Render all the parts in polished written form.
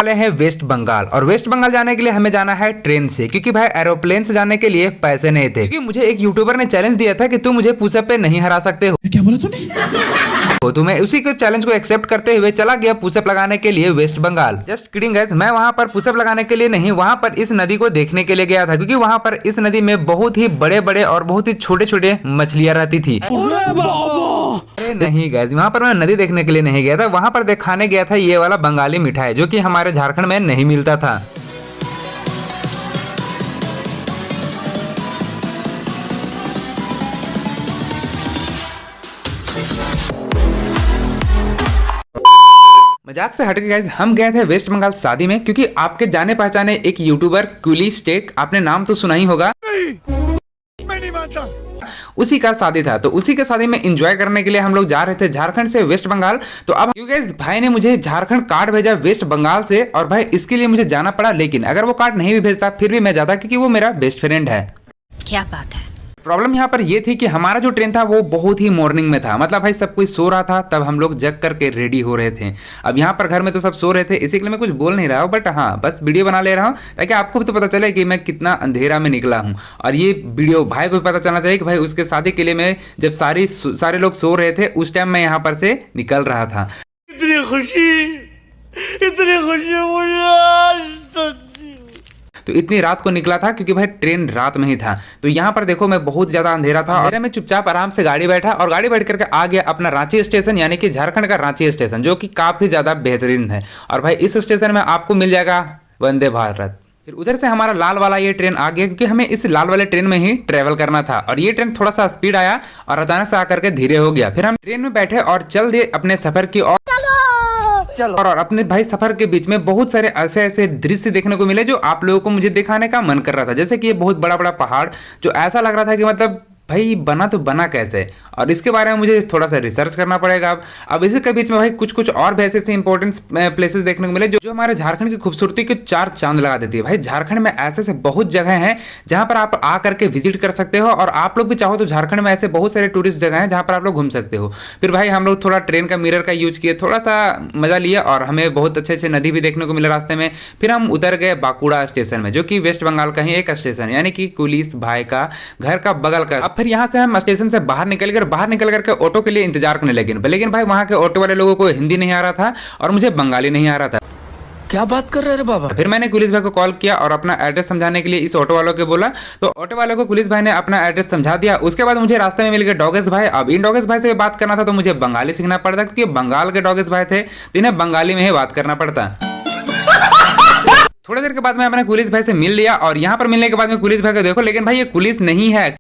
वाले हैं वेस्ट बंगाल, और वेस्ट बंगाल जाने के लिए हमें जाना है ट्रेन से, क्योंकि भाई एरोप्लेन से जाने के लिए पैसे नहीं थे। क्योंकि मुझे एक यूट्यूबर ने चैलेंज दिया था कि तुम मुझे पुशअप पे नहीं हरा सकते हो। क्या बोला तूने? तो मैं उसी के चैलेंज को एक्सेप्ट करते हुए चला गया पुशअप लगाने के लिए West Bengal. Just kidding guys, मैं वहां पर पुशअप लगाने के लिए नहीं, वहां पर इस नदी को देखने के लिए गया था, क्योंकि वहां पर इस नदी में बहुत ही बड़े बड़े और बहुत ही छोटे छोटे मछलियां रहती थी। नहीं गाइस, वहां पर मैं नदी देखने के लिए नहीं गया था, वहां पर दिखाने गया था ये वाला बंगाली मिठाई जो कि हमारे झारखंड में नहीं मिलता था। मजाक से हटके गाइस, हम गए थे वेस्ट बंगाल शादी में, क्योंकि आपके जाने पहचाने एक यूट्यूबर कुली स्टेक, आपने नाम तो सुना ही होगा, मैं नहीं मानता। उसी का शादी था। तो उसी के शादी में एंजॉय करने के लिए हम लोग जा रहे थे झारखंड से वेस्ट बंगाल। तो अब क्योंकि भाई ने मुझे झारखंड कार्ड भेजा वेस्ट बंगाल से, और भाई इसके लिए मुझे जाना पड़ा, लेकिन अगर वो कार्ड नहीं भी भेजता फिर भी मैं जाता, क्योंकि वो मेरा बेस्ट फ्रेंड है। क्या बात है। प्रॉब्लम यहाँ पर ये थी कि हमारा जो ट्रेन था वो बहुत ही मॉर्निंग में था, मतलब भाई सब कोई सो रहा था, तब हम लोग जग करके रेडी हो रहे थे। अब यहाँ पर घर में तो सब सो रहे थे, इसी के लिए मैं कुछ बोल नहीं रहा हूँ, बट हाँ बस वीडियो बना ले रहा हूँ ताकि आपको भी तो पता चले कि मैं कितना अंधेरा में निकला हूँ। और ये वीडियो भाई को भी पता चलना चाहिए कि भाई उसके शादी के लिए मैं जब सारे लोग सो रहे थे उस टाइम मैं यहाँ पर से निकल रहा था। इतनी खुशी मुझे तो इतनी रात को निकला था क्योंकि भाई ट्रेन रात में ही था। तो यहाँ पर देखो मैं बहुत ज्यादा अंधेरा था, और मैं चुपचाप आराम से गाड़ी बैठा और गाड़ी बैठ करके आ गया अपना रांची स्टेशन, यानी कि झारखंड का रांची स्टेशन, जो कि काफी ज्यादा बेहतरीन है। और भाई इस स्टेशन में आपको मिल जाएगा वंदे भारत। फिर उधर से हमारा लाल वाला ये ट्रेन आ गया, क्योंकि हमें इस लाल वाले ट्रेन में ही ट्रेवल करना था। और ये ट्रेन थोड़ा सा स्पीड आया और अचानक से आकर के धीरे हो गया। फिर हम ट्रेन में बैठे और चल दिए अपने सफर की ओर। और अपने भाई सफर के बीच में बहुत सारे ऐसे दृश्य देखने को मिले जो आप लोगों को मुझे दिखाने का मन कर रहा था। जैसे कि ये बहुत बड़ा बड़ा पहाड़ जो ऐसा लग रहा था कि मतलब भाई बना तो बना कैसे, और इसके बारे में मुझे थोड़ा सा रिसर्च करना पड़ेगा। अब इसी के बीच में भाई कुछ और भी ऐसे इंपॉर्टेंट प्लेसेस देखने को मिले जो हमारे झारखंड की खूबसूरती के चार चांद लगा देती है। भाई झारखंड में ऐसे बहुत जगह हैं जहां पर आप आ करके विजिट कर सकते हो, और आप लोग भी चाहो तो झारखंड में ऐसे बहुत सारे टूरिस्ट जगह हैं जहां पर आप लोग घूम सकते हो। फिर भाई हम लोग थोड़ा ट्रेन का मिरर का यूज किए, थोड़ा सा मजा लिया, और हमें बहुत अच्छे नदी भी देखने को मिला रास्ते में। फिर हम उतर गए बांकुड़ा स्टेशन में, जो कि वेस्ट बंगाल का ही एक स्टेशन, यानी कि कुलीस भाई का घर का बगल का। फिर यहाँ से हम स्टेशन से बाहर निकल करके ऑटो के लिए इंतजार करने लगे, लेकिन भाई वहां के ऑटो वाले लोगों को हिंदी नहीं आ रहा था और मुझे बंगाली नहीं आ रहा था। क्या बात कर रहे हैं बाबा। फिर मैंने पुलिस भाई को कॉल किया और अपना एड्रेस समझाने के लिए इस ऑटो वालों को बोला, तो ऑटो वालों को पुलिस भाई ने अपना एड्रेस समझा दिया। उसके बाद मुझे रास्ते में मिल गए डॉगेश भाई। अब इन डॉगेश भाई से बात करना था तो मुझे बंगाली सीखना पड़ता, क्योंकि बंगाल के डॉगेश भाई थे, इन्हें बंगाली में ही बात करना पड़ता। थोड़ी देर के बाद मैं अपने पुलिस भाई से मिल लिया, और यहाँ पर मिलने के बाद में पुलिस भाई को देखो, लेकिन भाई ये पुलिस नहीं है,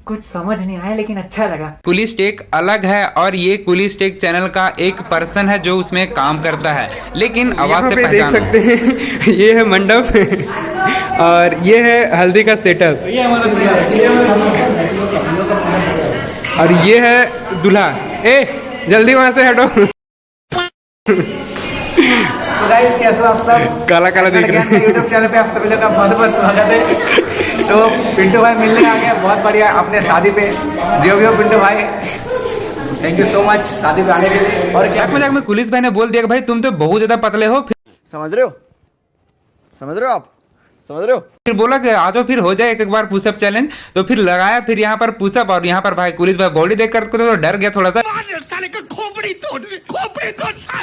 कुछ समझ नहीं आया लेकिन अच्छा लगा। कुली टेक अलग है, और ये कुली टेक चैनल का एक पर्सन है जो उसमें काम करता है, लेकिन आवाज से देख सकते हैं ये है मंडप और ये है हल्दी का सेटअप, और ये है दूल्हा। ए जल्दी वहां से हटो। तो गाइस कैसे हो आप सब? काला काला दिख रहा है। यूट्यूब चैनल पे आप सभी लोग का बहुत बहुत स्वागत है। तो पिंटू भाई मिलने आ गए, बहुत बढ़िया अपने शादी पे। जो भी हो पिंटू भाई, थैंक यू सो मच शादी पे आने के लिए। और क्या मजाक में पुलिस भाई ने बोल दिया कि भाई तुम तो बहुत ज्यादा पतले हो। समझ रहे हो आप समझ रहे हो। फिर बोला कि आ जाओ फिर हो जाए एक बार पुशअप चैलेंज। तो फिर लगाया फिर यहाँ पर पुशअप, और यहाँ पर भाई पुलिस भाई बॉडी देख कर तो डर गया थोड़ा सा,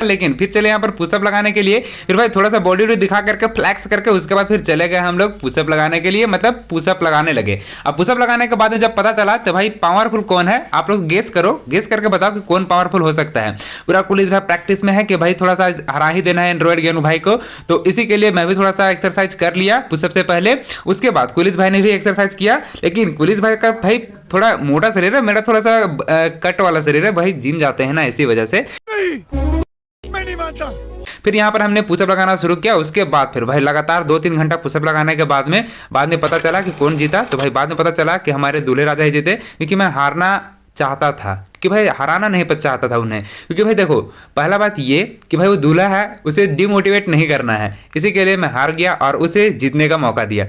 लेकिन फिर चले यहाँ पर पुशअप लगाने के लिए। फिर भाई थोड़ा सा बॉडी दिखा करके फ्लैक्स करके उसके बाद फिर चले गए हम लोग पुशअप लगाने के लिए, मतलब पुशअप लगाने लगे। अब पुशअप लगाने के बाद जब पता चला तो भाई पावरफुल कौन है आप लोग गेस करो, गेस करके बताओ कि कौन पावरफुल हो सकता है। पूरा पुलिस भाई प्रैक्टिस में है कि भाई थोड़ा सा हरा ही देना है एंड्रॉइड गेनू भाई को, तो इसी के लिए मैं भी थोड़ा सा एक्सरसाइज कर लिया पुशअप से पहले। उसके बाद पुलिस भाई ने भी एक्सरसाइज किया, लेकिन पुलिस भाई का भाई थोड़ा मोटा शरीर है, मेरा थोड़ा सा कट वाला शरीर है, भाई जिम जाते हैं ना इसी वजह से। मैं नहीं मानता। फिर यहाँ पर हमने पुशअप लगाना शुरू किया। उसके बाद फिर भाई लगातार 2-3 घंटा पुशअप लगाने के बाद में पता चला कि कौन जीता। तो भाई बाद में पता चला कि हमारे दूल्हे राजा ही जीते, क्योंकि मैं हारना चाहता था, कि भाई हराना नहीं चाहता था उन्हें। क्योंकि भाई देखो पहला बात ये कि भाई वो दूल्हा है, उसे डिमोटिवेट नहीं करना है, इसी के लिए मैं हार गया और उसे जीतने का मौका दिया।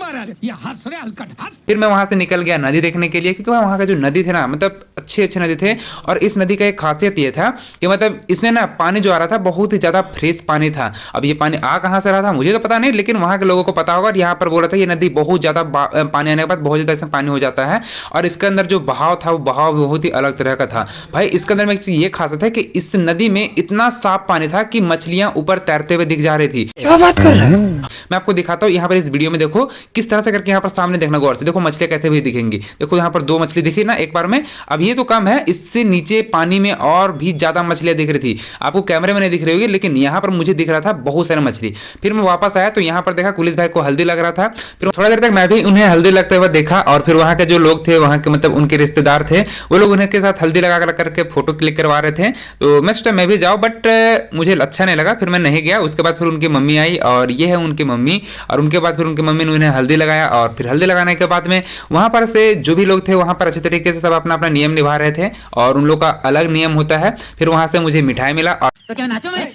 महाराज ये हंस रहे हलकट हंस। फिर मैं वहां से निकल गया नदी देखने के लिए, क्योंकि वहां का जो नदी थे ना मतलब अच्छे अच्छे नदी थे। और इस नदी का एक खासियत ये था कि मतलब इसमें ना पानी जो आ रहा था बहुत ही ज्यादा फ्रेश पानी था। अब ये पानी आ कहाँ से रहा था मुझे तो पता नहीं, लेकिन वहां के लोगों को पता होगा। और यहाँ पर बोला था ये नदी बहुत ज्यादा पानी आने के बाद बहुत ज्यादा इसमें पानी हो जाता है, और इसके अंदर जो बहाव था वो बहाव बहुत ही अलग तरह का था। भाई इसके अंदर में एक चीज ये खासियत है कि इस नदी में इतना साफ पानी था कि मछलियां ऊपर तैरते हुए दिख जा रही थी। क्या बात कर रहा है? मैं आपको दिखाता हूँ यहाँ पर इस वीडियो में, देखो किस तरह से करके यहाँ पर सामने देखना गौर से, देखो मछलियां कैसे भी दिखेंगी। देखो यहाँ पर 2 मछली दिखी ना एक बार में। अब ये तो कम है, इससे नीचे पानी में और भी ज्यादा मछलियां दिख रही थी। आपको कैमरे में नहीं दिख रही होगी, लेकिन यहाँ पर मुझे दिख रहा था बहुत सारे मछली। फिर मैं वापस आया तो यहाँ पर देखा कुलिस भाई को हल्दी लग रहा था। फिर थोड़ा देर तक मैं भी उन्हें हल्दी लगते हुए देखा, और फिर वहाँ के जो लोग थे वहाँ के मतलब उनके रिश्तेदार थे, वो लोग उनके साथ हल्दी लगा करके फोटो क्लिक करवा रहे थे। तो मैं सोचा मैं भी जाऊँ, बट मुझे अच्छा नहीं लगा, फिर मैं नहीं गया। उसके बाद फिर उनकी मम्मी आई, और ये है उनकी मम्मी। और उनके बाद फिर उनकी मम्मी ने उन्हें हल्दी लगाया, और फिर हल्दी लगाने के बाद में वहाँ पर से जो भी लोग थे वहाँ पर अच्छे तरीके से सब अपना अपना नियम निभा रहे थे, और उन लोग का अलग नियम होता है। फिर वहाँ से मुझे मिठाई मिला, और तो क्या नाचो मैं?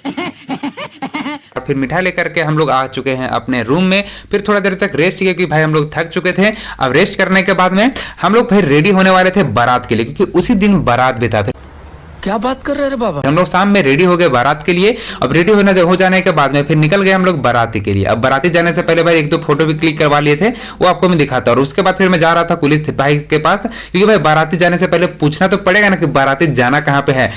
और फिर मिठाई लेकर के हम लोग आ चुके हैं अपने रूम में। फिर थोड़ा देर तक रेस्ट किया, क्योंकि भाई हम लोग थक चुके थे। अब रेस्ट करने के बाद में हम लोग भाई रेडी होने वाले थे बारात के लिए, क्योंकि उसी दिन बारात भी था। फिर क्या बात कर रहे रे बाबा? हम लोग शाम में रेडी हो गए बारात के लिए। अब रेडी हो जाने के बाद में फिर निकल गए हम लोग बाराती के लिए। अब बाराती जाने से पहले भाई 1-2 फोटो भी क्लिक करवा लिए थे, वो आपको मैं दिखाता हूँ। और उसके बाद फिर मैं जा रहा था पुलिस भाई के पास, क्योंकि भाई बाराती जाने से पहले पूछना तो पड़ेगा ना कि बाराती जाना कहाँ पे है।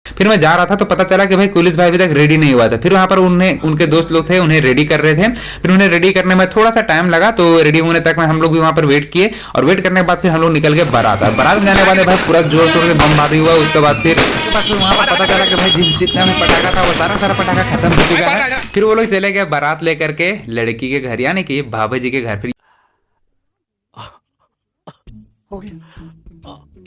फिर मैं जा रहा था तो पता चला कि भाई कुलिस भाई अभी तक रेडी नहीं हुआ था। फिर वहां पर उनके दोस्त लोग थे, उन्हें रेडी कर रहे थे। फिर उन्हें रेडी करने में थोड़ा सा टाइम लगा, तो रेडी होने तक में हम लोग भी वहां पर वेट किए, और वेट करने के बाद फिर हम लोग निकल गए बारात। बारात जाने वाले भाई पूरा जोर शोर से बमबारी हुआ। उसके बाद फिर वहां पर पता चला कि भाई जितना भी पटाखा था वो सारा पटाखा खत्म हो चुका है। फिर वो लोग चले गए बारात लेकर के लड़की के घर, यानी कि भाभी जी के घर। फिर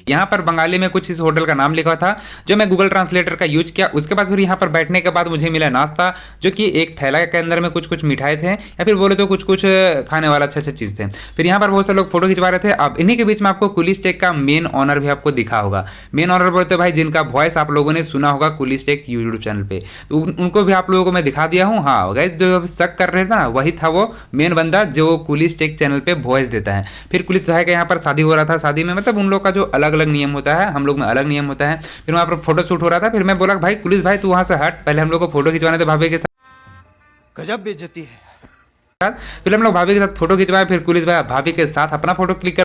यहाँ पर बंगाली में कुछ इस होटल का नाम लिखा था, जो मैं गूगल ट्रांसलेटर का यूज किया। उसके बाद फिर यहाँ पर बैठने के बाद मुझे मिला नाश्ता, जो कि एक थैला के अंदर में कुछ मिठाई थे, या फिर बोले तो कुछ खाने वाला अच्छे चीज़ थे। फिर यहाँ पर बहुत सारे लोग फोटो खिंचवा रहे थे। अब इन्हीं के बीच में आपको कुलिस टेक का मेन ऑनर भी आपको दिखा होगा। मेन ऑनर बोलते भाई जिनका वॉइस आप लोगों ने सुना होगा कुलिस टेक यूट्यूब चैनल पे, तो उनको भी आप लोगों को मैं दिखा दिया हूँ। हाँ गाइस, जो शक कर रहे थे ना, वही था वो मेन बंदा जो कुलिस टेक चैनल पे वॉइस देता है। फिर कुलिस भाई का यहाँ पर शादी हो रहा था। शादी में मतलब उन लोग का जो अलग अलग नियम होता है, हम लोग में अलग नियम होता है। फिर वहां पर फोटो शूट हो रहा था। फिर मैं बोला भाई कुलिस भाई तू वहां से हट, पहले हम लोग को फोटो खिंचवाने थे भाभी के साथ। गजब बेइज्जती है। फिर हम लोग भाभी के साथ फोटो खिंचवाए। फिर कुलिस भाई भाभी के साथ अपना फोटो क्लिक कर।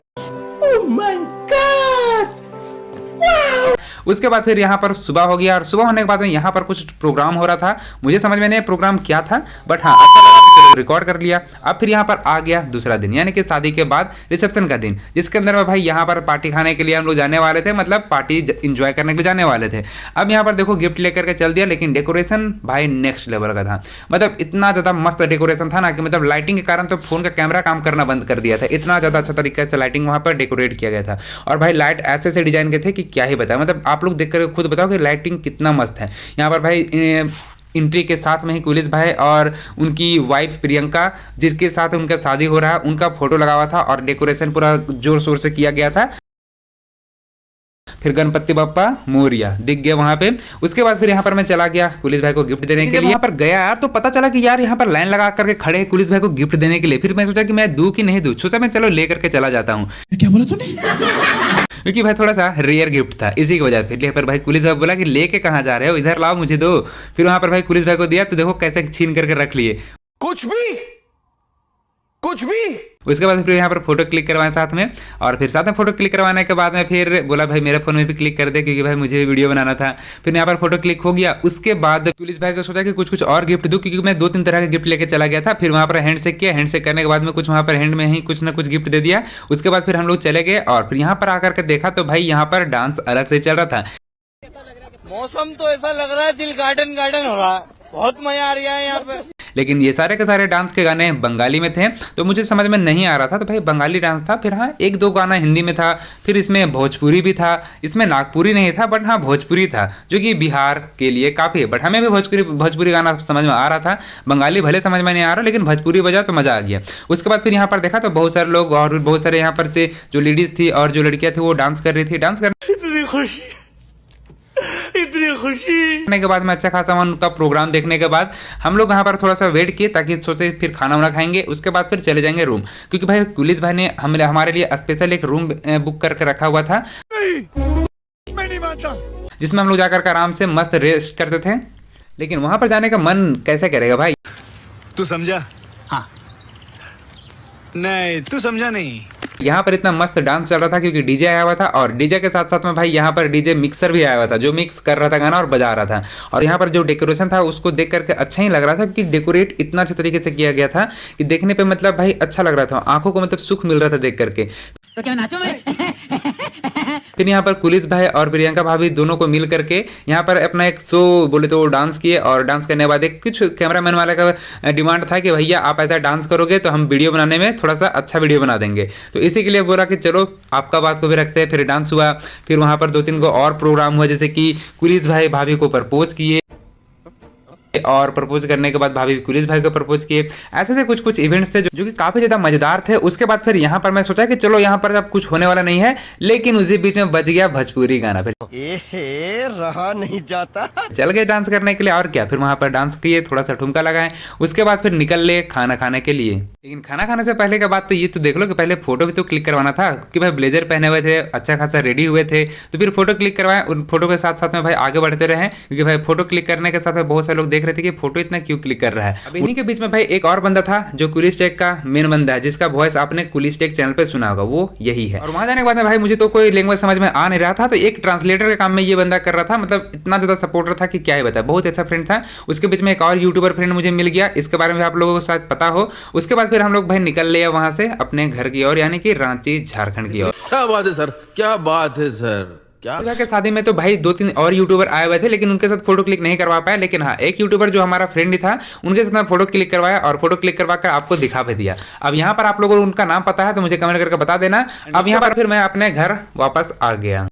उसके बाद फिर यहाँ पर सुबह हो गया, और सुबह होने के बाद में यहाँ पर कुछ प्रोग्राम हो रहा था। मुझे समझ में नहीं प्रोग्राम क्या था, बट हाँ अच्छा रिकॉर्ड कर लिया। अब फिर यहाँ पर आ गया दूसरा दिन, यानी कि शादी के बाद रिसेप्शन का दिन, जिसके अंदर में भाई यहाँ पर पार्टी खाने के लिए हम लोग जाने वाले थे, मतलब पार्टी इंजॉय करने के लिए जाने वाले थे। अब यहाँ पर देखो गिफ्ट लेकर के चल दिया, लेकिन डेकोरेशन भाई नेक्स्ट लेवल का था। मतलब इतना ज़्यादा मस्त डेकोरेशन था ना कि मतलब लाइटिंग के कारण तो फोन का कैमरा काम करना बंद कर दिया था। इतना ज़्यादा अच्छा तरीके से लाइटिंग वहाँ पर डेकोरेट किया गया था। और भाई लाइट ऐसे से डिजाइन के थे कि क्या ही बताया, मतलब आप लोग देख कर खुद बताओ कि लाइटिंग कितना मस्त है। यहाँ पर भाई एंट्री के साथ में ही कुलिस भाई और उनकी वाइफ प्रियंका, जिनके साथ उनका शादी हो रहा है, उनका फोटो लगा हुआ था, और डेकोरेशन पूरा जोर शोर से किया गया था। फिर गणपति बप्पा मोरिया दिख गया वहां पे। उसके बाद फिर यहाँ पर मैं चला गया कुलिस भाई को गिफ्ट देने के लिए। यहाँ पर गया यार तो पता चला कि यार यहाँ पर लाइन लगा करके खड़े हैं कुलिस भाई को गिफ्ट देने के लिए। फिर मैं सोचा कि मैं दूं कि नहीं दूं, सोचा मैं चलो लेकर के चला जाता हूँ। क्या बोला तूने? क्योंकि भाई थोड़ा सा रेयर गिफ्ट था, इसी की वजह फिर यहाँ पर भाई कुलिस भाई बोला कि लेके कहाँ जा रहे हो, इधर लाओ मुझे दो। फिर वहां पर भाई कुलिस भाई को दिया, तो देखो कैसे छीन करके रख लिए। कुछ भी। उसके बाद फिर यहाँ पर फोटो क्लिक करवाए साथ में, और फिर साथ में फोटो क्लिक करवाने के बाद में फिर बोला भाई मेरे फोन में भी क्लिक कर दे, क्योंकि भाई मुझे भी वीडियो बनाना था। फिर यहाँ पर फोटो क्लिक हो गया। उसके बाद पुलिस भाई को सोचा कि कुछ और गिफ्ट दूं, क्योंकि मैं 2-3 तरह के गिफ्ट लेके चला गया था। फिर वहाँ पर हैंड शेक किया, हैंड शेक करने के बाद में कुछ वहाँ पर हैंड में ही कुछ ना कुछ गिफ्ट दे दिया। उसके बाद फिर हम लोग चले गए, और फिर यहाँ पर आकर के देखा तो भाई यहाँ पर डांस अलग से चल रहा था। मौसम तो ऐसा लग रहा है दिल गार्डन हो रहा है, बहुत मजा आ रहा है यहाँ पे। लेकिन ये सारे के सारे डांस के गाने बंगाली में थे, तो मुझे समझ में नहीं आ रहा था। तो भाई बंगाली डांस था, फिर हाँ 1-2 गाना हिंदी में था, फिर इसमें भोजपुरी भी था। इसमें नागपुरी नहीं था, बट हाँ भोजपुरी था, जो कि बिहार के लिए काफ़ी है। बट हमें भी भोजपुरी गाना समझ में आ रहा था। बंगाली भले समझ में नहीं आ रहा, लेकिन भोजपुरी बजा तो मज़ा आ गया। उसके बाद फिर यहाँ पर देखा तो बहुत सारे लोग और बहुत सारे यहाँ पर से जो लेडीज़ थी और जो लड़कियाँ थी वो डांस कर रही थी। डांस कर इतनी खुशी। करने के बाद में अच्छा खासा उनका प्रोग्राम देखने के बाद हम लोग यहाँ पर थोड़ा सा वेट किए ताकि सोचे फिर खाना वाना खाएंगे, उसके बाद फिर चले जाएंगे रूम, क्योंकि भाई कुलिस भाई ने हमारे लिए स्पेशल एक रूम बुक करके रखा हुआ था नहीं, मैं नहीं मानता। जिसमें हम लोग जाकर के आराम से मस्त रेस्ट करते थे। लेकिन वहां पर जाने का मन कैसे करेगा भाई। तू समझा? हाँ। नहीं, तू समझा नहीं। यहाँ पर इतना मस्त डांस चल रहा था क्योंकि डीजे आया हुआ था, और डीजे के साथ साथ में भाई यहाँ पर डीजे मिक्सर भी आया हुआ था जो मिक्स कर रहा था गाना और बजा रहा था। और यहाँ पर जो डेकोरेशन था उसको देख करके अच्छा ही लग रहा था, क्योंकि डेकोरेट इतना अच्छे तरीके से किया गया था कि देखने पे मतलब भाई अच्छा लग रहा था, आंखों को मतलब सुख मिल रहा था देख करके। तो क्या नाचो मैं? फिर यहाँ पर कुलिस भाई और प्रियंका भाभी दोनों को मिल करके यहाँ पर अपना एक शो बोले तो डांस किए, और डांस करने के बाद एक कुछ कैमरामैन वाले का डिमांड था कि भैया आप ऐसा डांस करोगे तो हम वीडियो बनाने में थोड़ा सा अच्छा वीडियो बना देंगे। तो इसी के लिए बोला कि चलो आपका बात को भी रखते हैं। फिर डांस हुआ, फिर वहाँ पर 2-3 को और प्रोग्राम हुआ, जैसे कि कुलिस भाई भाभी को प्रपोज किए, और प्रपोज करने के बाद भाभी कुलिस भाई को प्रपोज किए। ऐसे से कुछ कुछ इवेंट्स थे जो कि काफी ज्यादा मजेदार थे। उसके बाद फिर यहाँ पर मैं सोचा कि चलो यहाँ पर अब कुछ होने वाला नहीं है, लेकिन उसी बीच में बज गया भोजपुरी गाना। फिर रहा नहीं जाता। चल गए डांस करने के लिए, और क्या, फिर वहां पर डांस किए, थोड़ा सा ठुमका लगाए, उसके बाद फिर निकल ले खाना खाने के लिए। लेकिन खाना खाने से पहले का बात तो ये तो देख लो कि पहले फोटो भी तो क्लिक करवाना था, क्योंकि भाई ब्लेजर पहने हुए थे, अच्छा खासा रेडी हुए थे, तो फिर फोटो क्लिक करवाए। उन फोटो के साथ साथ में भाई आगे बढ़ते रहे, क्योंकि भाई फोटो क्लिक करने के साथ में बहुत सारे लोग देख रहे थे कि फोटो इतना क्यों क्लिक कर रहा है। अब इन्हीं के बीच में भाई एक और बंदा था जो कुलिस टेक का मेन बंदा है, जिसका वॉइस आपने कुलिस टेक चैनल पे सुना होगा, वो यही है। और वहां जाने के बाद में भाई मुझे तो कोई लैंग्वेज समझ में आ नहीं रहा था, तो एक ट्रांसलेटर के काम में ये बंदा कर रहा था। मतलब इतना ज्यादा सपोर्टर था कि क्या ही बता, बहुत अच्छा फ्रेंड था। उसके बीच में एक और यूट्यूबर फ्रेंड मुझे मिल गया, इसके बारे में आप लोगों को शायद पता हो। उसके बाद फिर हम लोग भाई निकल लिया वहां से अपने घर की ओर, यानी कि रांची झारखंड की ओर। क्या बात है सर, क्या बात है सर, क्या के शादी में तो भाई 2-3 और यूट्यूबर आए हुए थे, लेकिन उनके साथ फोटो क्लिक नहीं करवा पाया। लेकिन हाँ, एक यूट्यूबर जो हमारा फ्रेंड ही था, उनके साथ मैं फोटो क्लिक करवाया, और फोटो क्लिक करवा कर आपको दिखा भी दिया। अब यहाँ पर आप लोगों को उनका नाम पता है तो मुझे कमेंट करके बता देना। अब यहाँ पर फिर मैं अपने घर वापस आ गया।